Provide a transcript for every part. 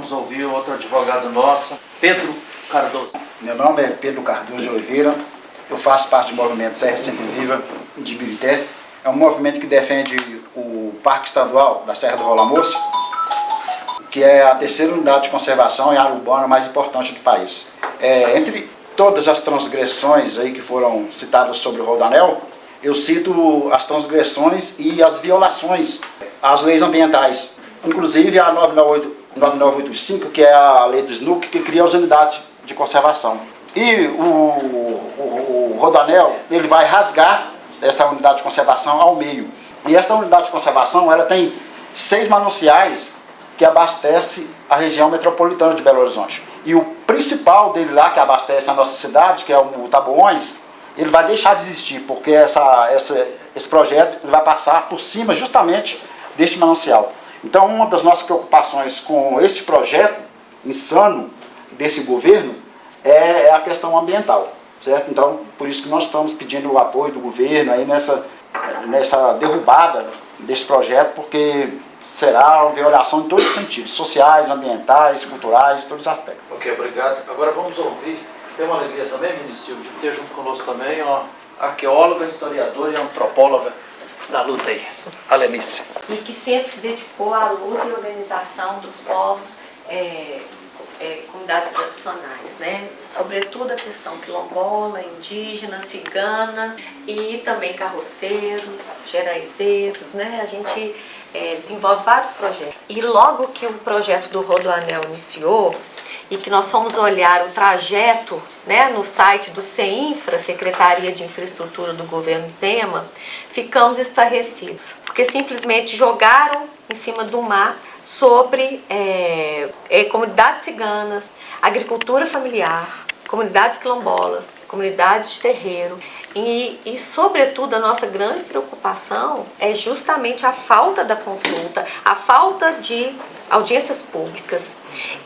vamos ouvir outro advogado nosso, Pedro Cardoso. Meu nome é Pedro Cardoso de Oliveira, eu faço parte do movimento Serra Sempre Viva de Ibirité. É um movimento que defende o Parque Estadual da Serra do Rola Moça, que é a terceira unidade de conservação e área urbana mais importante do país. Entre todas as transgressões aí que foram citadas sobre o Rodoanel, eu cito as transgressões e as violações às leis ambientais, inclusive a 9985, que é a lei do SNUC, que cria as unidades de conservação. E o Rodoanel, ele vai rasgar essa unidade de conservação ao meio. E essa unidade de conservação, ela tem 6 mananciais que abastece a região metropolitana de Belo Horizonte. E o principal dele lá, que abastece a nossa cidade, que é o Taboões, ele vai deixar de existir, porque esse projeto ele vai passar por cima justamente deste manancial. Então, uma das nossas preocupações com este projeto insano desse governo é a questão ambiental, certo? Então, por isso que nós estamos pedindo o apoio do governo aí nessa derrubada desse projeto, porque será uma violação em todos os sentidos, sociais, ambientais, culturais, todos os aspectos. Ok, obrigado. Agora vamos ouvir, tem uma alegria também, ministro Silvio, de ter junto conosco também, ó, arqueóloga, historiadora e antropóloga da luta aí, a Lenice. E que sempre se dedicou à luta e organização dos povos, comunidades tradicionais, né? Sobretudo a questão quilombola, indígena, cigana e também carroceiros, geraizeiros, né? A gente desenvolve vários projetos. E logo que o projeto do Rodoanel iniciou e que nós fomos olhar o trajeto, né, no site do CEINFRA, Secretaria de Infraestrutura do Governo Zema, ficamos estarrecidos, porque simplesmente jogaram em cima do mar sobre comunidades ciganas, agricultura familiar, comunidades quilombolas, comunidades de terreiro e, sobretudo, a nossa grande preocupação é justamente a falta da consulta, a falta de audiências públicas.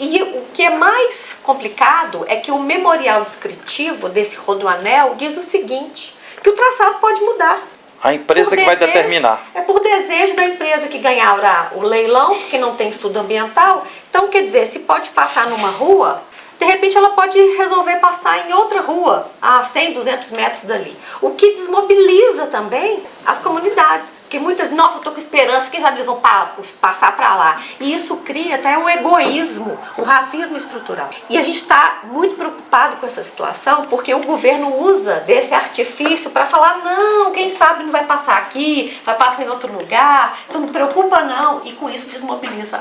E o que é mais complicado é que o memorial descritivo desse Rodoanel diz o seguinte, que o traçado pode mudar. A empresa que vai determinar. É por desejo da empresa que ganhar o leilão, que não tem estudo ambiental. Então, quer dizer, se pode passar numa rua, de repente ela pode resolver passar em outra rua, a 100, 200 metros dali. O que desmobiliza também as comunidades, que muitas, nossa, eu estou com esperança, quem sabe eles vão passar para lá. E isso cria até o egoísmo, o racismo estrutural. E a gente está muito preocupado com essa situação, porque o governo usa desse artifício para falar, não, quem sabe não vai passar aqui, vai passar em outro lugar, então não preocupa não, e com isso desmobiliza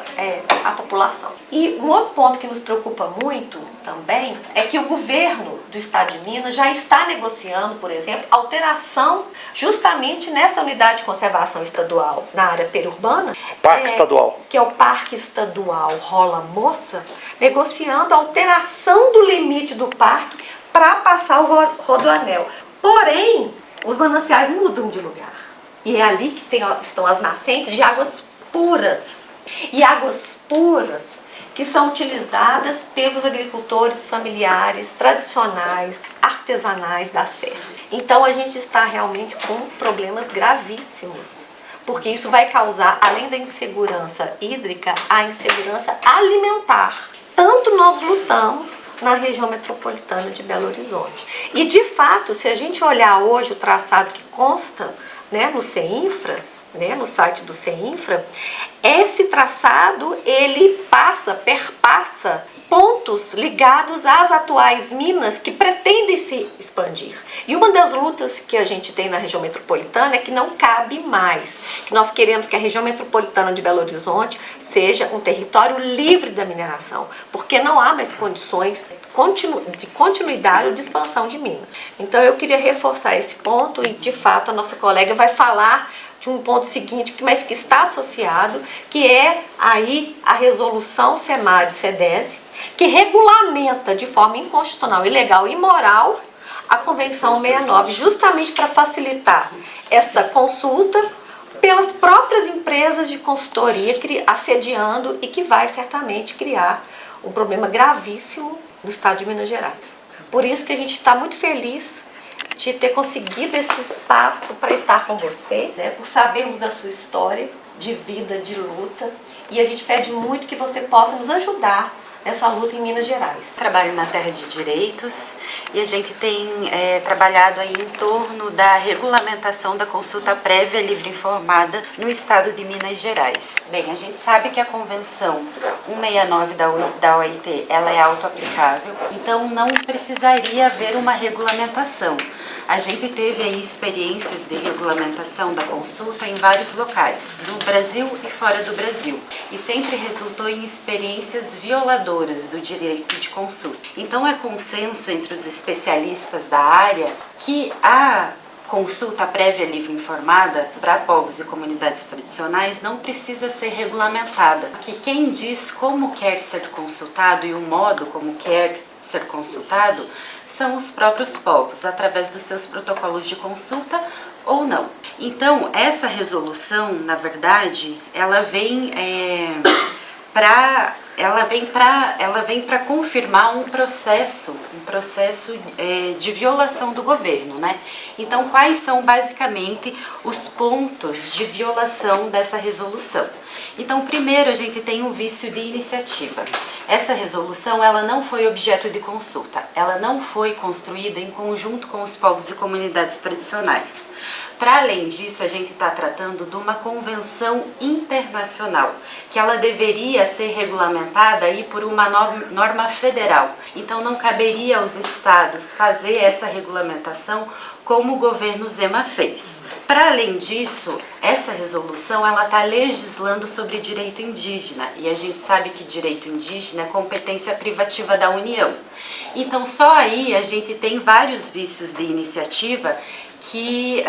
a população. E um outro ponto que nos preocupa muito também é que o governo do estado de Minas já está negociando, por exemplo, alteração justamente nessa unidade de conservação estadual na área periurbana, Parque Estadual, que é o Parque Estadual Rola Moça, negociando a alteração do limite do parque para passar o Rodoanel. Porém, os mananciais mudam de lugar. E é ali que estão as nascentes de águas puras. E águas puras que são utilizadas pelos agricultores familiares, tradicionais, artesanais da serra. Então a gente está realmente com problemas gravíssimos, porque isso vai causar, além da insegurança hídrica, a insegurança alimentar. Tanto nós lutamos na região metropolitana de Belo Horizonte. E de fato, se a gente olhar hoje o traçado que consta, né, no CEINFRA, no site do CEINFRA, esse traçado ele perpassa pontos ligados às atuais minas que pretendem se expandir. E uma das lutas que a gente tem na região metropolitana é que não cabe mais, que nós queremos que a região metropolitana de Belo Horizonte seja um território livre da mineração, porque não há mais condições de continuidade ou de expansão de minas. Então eu queria reforçar esse ponto e de fato a nossa colega vai falar de um ponto seguinte, mas que está associado, que é aí a resolução SEMAD-SEDESE, que regulamenta de forma inconstitucional, ilegal e imoral a Convenção 69, justamente para facilitar essa consulta pelas próprias empresas de consultoria assediando e que vai certamente criar um problema gravíssimo no estado de Minas Gerais. Por isso que a gente está muito feliz de ter conseguido esse espaço para estar com você, né, por sabermos da sua história de vida, de luta e a gente pede muito que você possa nos ajudar nessa luta em Minas Gerais. Trabalho na Terra de Direitos e a gente tem trabalhado aí em torno da regulamentação da consulta prévia livre informada no estado de Minas Gerais. Bem, a gente sabe que a Convenção 169 da OIT ela é autoaplicável, então não precisaria haver uma regulamentação. A gente teve aí experiências de regulamentação da consulta em vários locais, do Brasil e fora do Brasil, e sempre resultou em experiências violadoras do direito de consulta. Então é consenso entre os especialistas da área que a consulta prévia livre informada para povos e comunidades tradicionais não precisa ser regulamentada, porque quem diz como quer ser consultado e o modo como quer ser consultado são os próprios povos, através dos seus protocolos de consulta ou não. Então, essa resolução, na verdade, ela vem para confirmar um processo de violação do governo, né? Então, quais são basicamente os pontos de violação dessa resolução? Então, primeiro a gente tem um vício de iniciativa. Essa resolução ela não foi objeto de consulta, ela não foi construída em conjunto com os povos e comunidades tradicionais. Para além disso, a gente está tratando de uma convenção internacional, que ela deveria ser regulamentada aí por uma norma federal. Então não caberia aos estados fazer essa regulamentação como o governo Zema fez. Para além disso, essa resolução ela está legislando sobre direito indígena, e a gente sabe que direito indígena é competência privativa da União. Então só aí a gente tem vários vícios de iniciativa que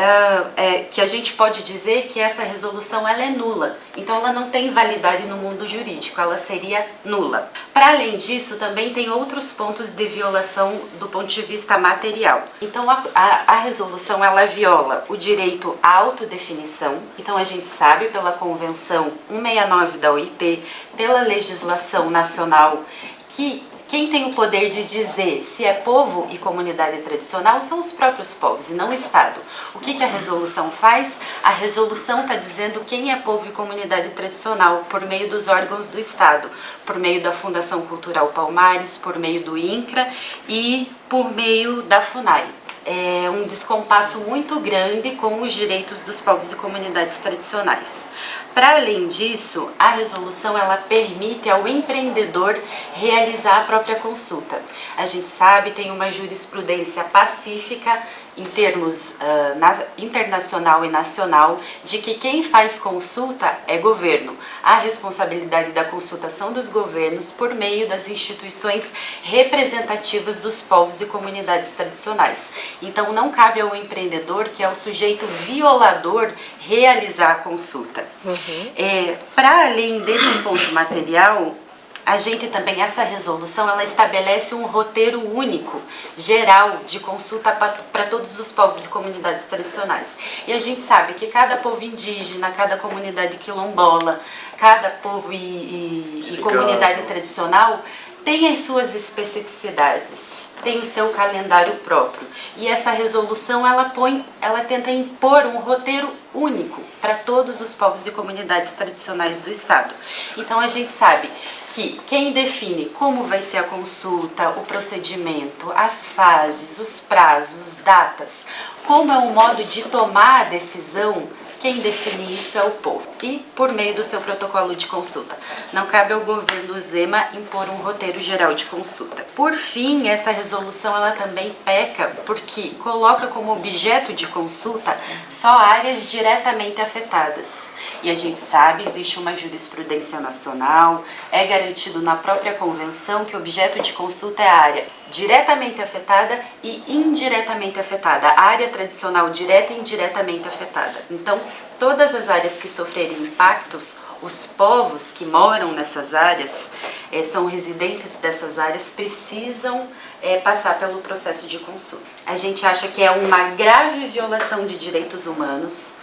a gente pode dizer que essa resolução ela é nula. Então ela não tem validade no mundo jurídico, ela seria nula. Para além disso, também tem outros pontos de violação do ponto de vista material. Então a resolução ela viola o direito à autodefinição. Então a gente sabe pela Convenção 169 da OIT, pela legislação nacional, que quem tem o poder de dizer se é povo e comunidade tradicional são os próprios povos e não o Estado. O que a resolução faz? A resolução está dizendo quem é povo e comunidade tradicional por meio dos órgãos do Estado, por meio da Fundação Cultural Palmares, por meio do INCRA e por meio da FUNAI. É um descompasso muito grande com os direitos dos povos e comunidades tradicionais. Para além disso, a resolução ela permite ao empreendedor realizar a própria consulta. A gente sabe, tem uma jurisprudência pacífica em termos internacional e nacional, de que quem faz consulta é governo. A responsabilidade da consulta são dos governos por meio das instituições representativas dos povos e comunidades tradicionais. Então não cabe ao empreendedor, que é o sujeito violador, realizar a consulta. Para além desse ponto material, a gente também, essa resolução, ela estabelece um roteiro único, geral, de consulta para todos os povos e comunidades tradicionais. E a gente sabe que cada povo indígena, cada comunidade quilombola, cada povo e comunidade tradicional tem as suas especificidades, tem o seu calendário próprio. E essa resolução, ela tenta impor um roteiro único para todos os povos e comunidades tradicionais do Estado. Então a gente sabe que quem define como vai ser a consulta, o procedimento, as fases, os prazos, datas, como é o modo de tomar a decisão, quem define isso é o povo, e por meio do seu protocolo de consulta. Não cabe ao governo Zema impor um roteiro geral de consulta. Por fim, essa resolução ela também peca porque coloca como objeto de consulta só áreas diretamente afetadas. E a gente sabe, existe uma jurisprudência nacional, é garantido na própria convenção que o objeto de consulta é a área diretamente afetada e indiretamente afetada, a área tradicional direta e indiretamente afetada. Então, todas as áreas que sofrerem impactos, os povos que moram nessas áreas, são residentes dessas áreas, precisam passar pelo processo de consulta. A gente acha que é uma grave violação de direitos humanos,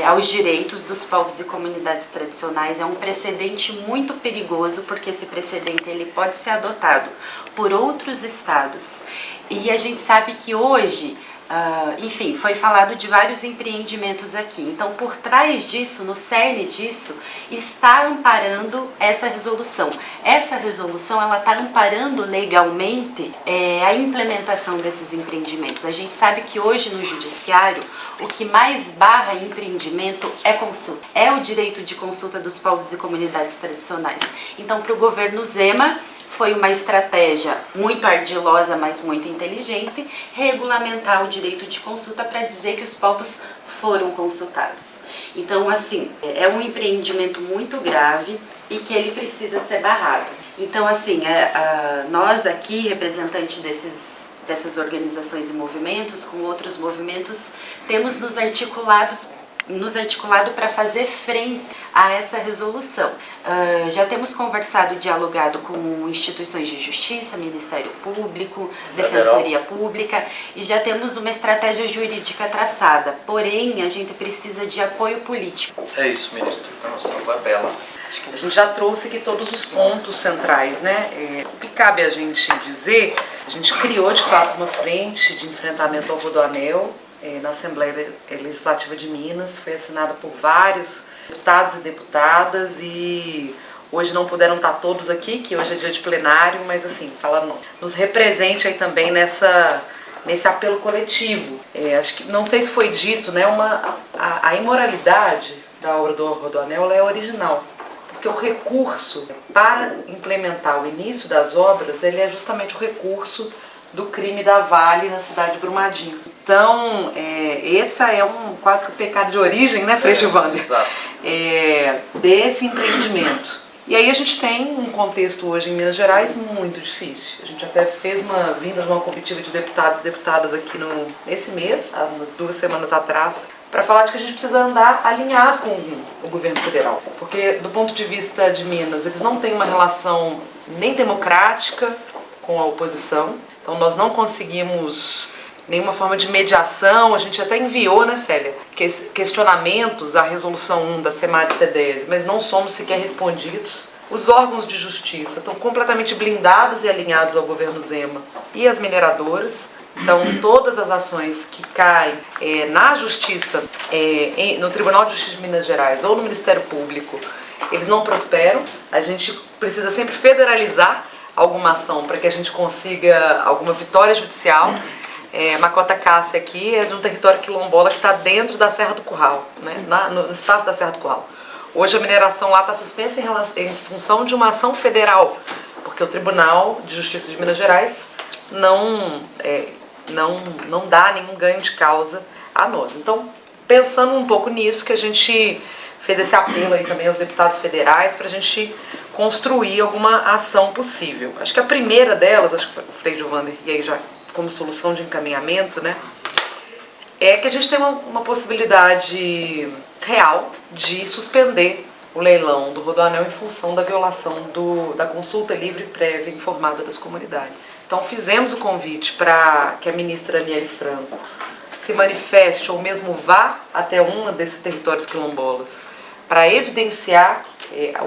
aos direitos dos povos e comunidades tradicionais. É um precedente muito perigoso, porque esse precedente ele pode ser adotado por outros estados. E a gente sabe que hoje Enfim, foi falado de vários empreendimentos aqui. Então, por trás disso, no cerne disso, está amparando essa resolução. Essa resolução, ela está amparando legalmente a implementação desses empreendimentos. A gente sabe que hoje no judiciário, o que mais barra empreendimento é consulta. É o direito de consulta dos povos e comunidades tradicionais. Então, para o governo Zema, foi uma estratégia muito ardilosa, mas muito inteligente, regulamentar o direito de consulta para dizer que os povos foram consultados. Então, assim, é um empreendimento muito grave e que ele precisa ser barrado. Então, assim, nós aqui, representantes dessas organizações e movimentos, com outros movimentos, temos nos articulado para fazer frente a essa resolução. Já temos conversado e dialogado com instituições de justiça, Ministério Público, Defensoria Pública, e já temos uma estratégia jurídica traçada. Porém, a gente precisa de apoio político. É isso, ministro. Então, a bela. A gente já trouxe aqui todos os pontos centrais, né? O que cabe a gente dizer, a gente criou de fato uma frente de enfrentamento ao Rodoanel na Assembleia Legislativa de Minas, foi assinada por vários deputados e deputadas e hoje não puderam estar todos aqui, que hoje é dia de plenário, mas assim, nos represente aí também nesse apelo coletivo. Acho que, não sei se foi dito, né, a imoralidade da obra do Rodoanel é original, porque o recurso para implementar o início das obras, ele é justamente o recurso do crime da Vale na cidade de Brumadinho. Então, essa é quase que o pecado de origem, né, Frei Giovanni? Exato. Desse empreendimento. E aí a gente tem um contexto hoje em Minas Gerais muito difícil. A gente até fez uma vinda de uma comitiva de deputados e deputadas aqui nesse mês, há umas 2 semanas atrás, para falar de que a gente precisa andar alinhado com o governo federal. Porque, do ponto de vista de Minas, eles não têm uma relação nem democrática com a oposição. Então nós não conseguimos nenhuma forma de mediação, a gente até enviou, né, Célia, questionamentos à resolução 1 da SEMAD-CEDES, mas não somos sequer respondidos. Os órgãos de justiça estão completamente blindados e alinhados ao governo Zema e às mineradoras. Então todas as ações que caem na justiça, no Tribunal de Justiça de Minas Gerais ou no Ministério Público, eles não prosperam. A gente precisa sempre federalizar alguma ação para que a gente consiga alguma vitória judicial. Macota Cássia aqui é de um território quilombola que está dentro da Serra do Curral, né? No espaço da Serra do Curral. Hoje a mineração lá está suspensa em função de uma ação federal, porque o Tribunal de Justiça de Minas Gerais não dá nenhum ganho de causa a nós. Então, pensando um pouco nisso, que a gente fez esse apelo aí também aos deputados federais para a gente construir alguma ação possível. Acho que a primeira delas, acho que foi o Frei Giovanni, e aí já como solução de encaminhamento, né, é que a gente tem uma possibilidade real de suspender o leilão do Rodoanel em função da violação da consulta livre, prévia e informada das comunidades. Então fizemos o convite para que a ministra Aniele Franco se manifeste ou mesmo vá até um desses territórios quilombolas para evidenciar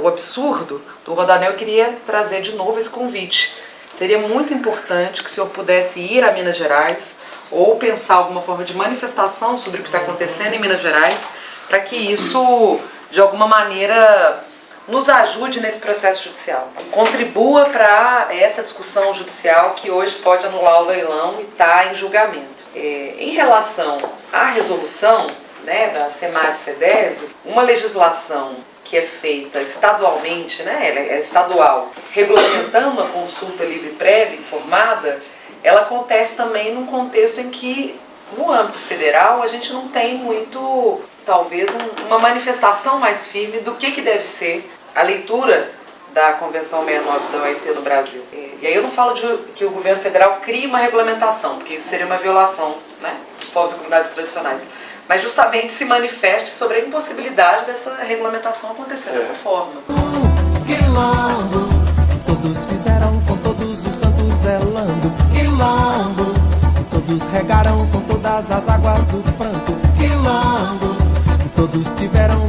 o absurdo do Rodoanel. Eu queria trazer de novo esse convite. Seria muito importante que o senhor pudesse ir a Minas Gerais ou pensar alguma forma de manifestação sobre o que está acontecendo em Minas Gerais, para que isso, de alguma maneira, nos ajude nesse processo judicial. Contribua para essa discussão judicial que hoje pode anular o leilão e está em julgamento. Em relação à resolução, né, da SEMAD-CEDES, uma legislação que é feita estadualmente, né, ela é estadual, regulamentando a consulta livre, prévia, informada, ela acontece também num contexto em que, no âmbito federal, a gente não tem muito, talvez, uma manifestação mais firme do que deve ser a leitura da Convenção 69 da OIT no Brasil. E aí eu não falo de que o governo federal crie uma regulamentação, porque isso seria uma violação, né, dos povos e comunidades tradicionais, mas justamente se manifeste sobre a impossibilidade dessa regulamentação acontecer dessa forma. Quilombo, todos fizeram com todos os santos zelando. Quilombo, todos regaram com todas as águas do pranto. Quilombo, todos tiveram